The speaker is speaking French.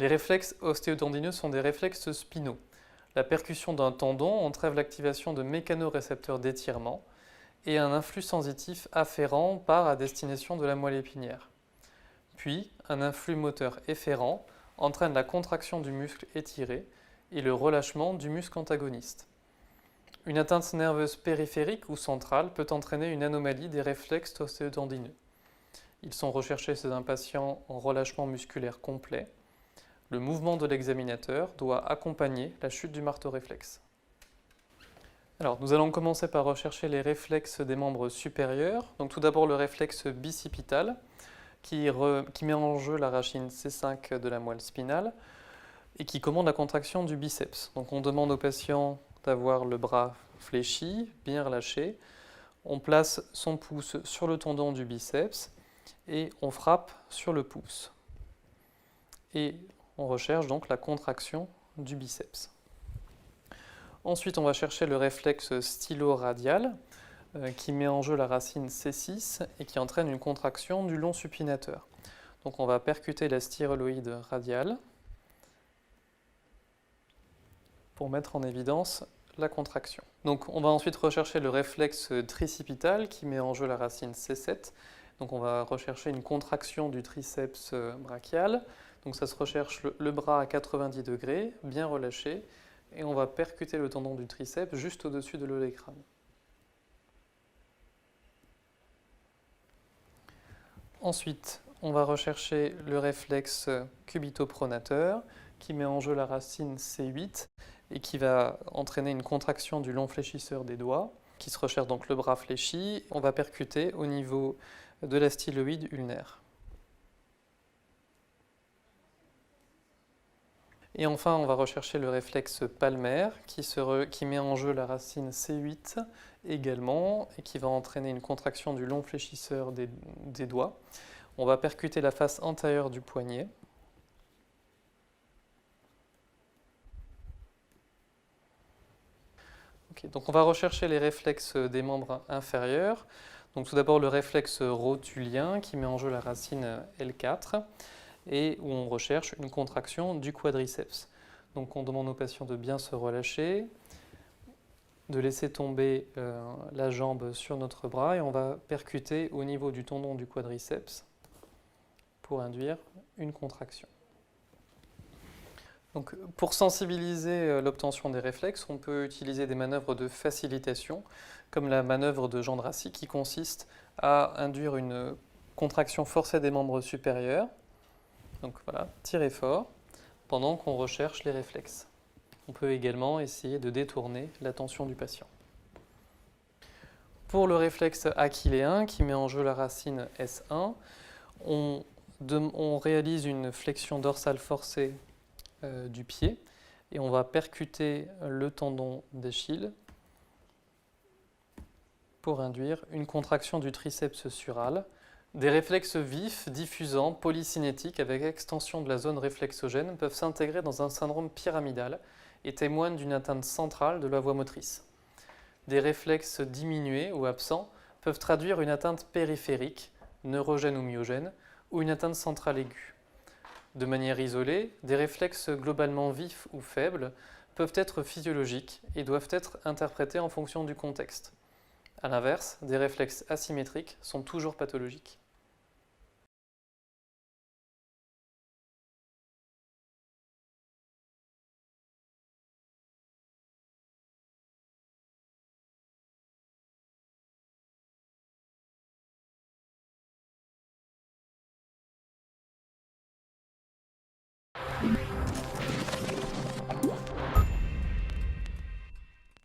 Les réflexes ostéotendineux sont des réflexes spinaux. La percussion d'un tendon entrave l'activation de mécanorécepteurs d'étirement et un influx sensitif afférent part à destination de la moelle épinière. Puis, un influx moteur efférent entraîne la contraction du muscle étiré et le relâchement du muscle antagoniste. Une atteinte nerveuse périphérique ou centrale peut entraîner une anomalie des réflexes ostéotendineux. Ils sont recherchés chez un patient en relâchement musculaire complet. Le mouvement de l'examinateur doit accompagner la chute du marteau réflexe. Alors, nous allons commencer par rechercher les réflexes des membres supérieurs. Donc, tout d'abord, le réflexe bicipital qui met en jeu la racine C5 de la moelle spinale et qui commande la contraction du biceps. Donc, on demande au patient d'avoir le bras fléchi, bien relâché. On place son pouce sur le tendon du biceps et on frappe sur le pouce. Et on recherche donc la contraction du biceps. Ensuite, on va chercher le réflexe stylo-radial qui met en jeu la racine C6 et qui entraîne une contraction du long supinateur. Donc on va percuter la styloïde radiale pour mettre en évidence la contraction. Donc on va ensuite rechercher le réflexe tricipital qui met en jeu la racine C7. Donc on va rechercher une contraction du triceps brachial. Donc ça se recherche le bras à 90 degrés, bien relâché, et on va percuter le tendon du triceps juste au-dessus de l'olecrane. Ensuite, on va rechercher le réflexe cubitopronateur qui met en jeu la racine C8 et qui va entraîner une contraction du long fléchisseur des doigts, qui se recherche donc le bras fléchi. On va percuter au niveau de la styloïde ulnaire. Et enfin, on va rechercher le réflexe palmaire qui met en jeu la racine C8 également et qui va entraîner une contraction du long fléchisseur des doigts. On va percuter la face antérieure du poignet. Okay, donc on va rechercher les réflexes des membres inférieurs. Donc tout d'abord le réflexe rotulien qui met en jeu la racine L4 et où on recherche une contraction du quadriceps. Donc on demande aux patients de bien se relâcher, de laisser tomber la jambe sur notre bras et on va percuter au niveau du tendon du quadriceps pour induire une contraction. Donc, pour sensibiliser l'obtention des réflexes, on peut utiliser des manœuvres de facilitation, comme la manœuvre de Jandrassy qui consiste à induire une contraction forcée des membres supérieurs. Donc voilà, tirer fort pendant qu'on recherche les réflexes. On peut également essayer de détourner l'attention du patient. Pour le réflexe achilléen qui met en jeu la racine S1, on réalise une flexion dorsale forcée du pied et on va percuter le tendon d'Achille pour induire une contraction du triceps sural. Des réflexes vifs, diffusants, polycinétiques avec extension de la zone réflexogène peuvent s'intégrer dans un syndrome pyramidal et témoignent d'une atteinte centrale de la voie motrice. Des réflexes diminués ou absents peuvent traduire une atteinte périphérique, neurogène ou myogène, ou une atteinte centrale aiguë. De manière isolée, des réflexes globalement vifs ou faibles peuvent être physiologiques et doivent être interprétés en fonction du contexte. A l'inverse, des réflexes asymétriques sont toujours pathologiques.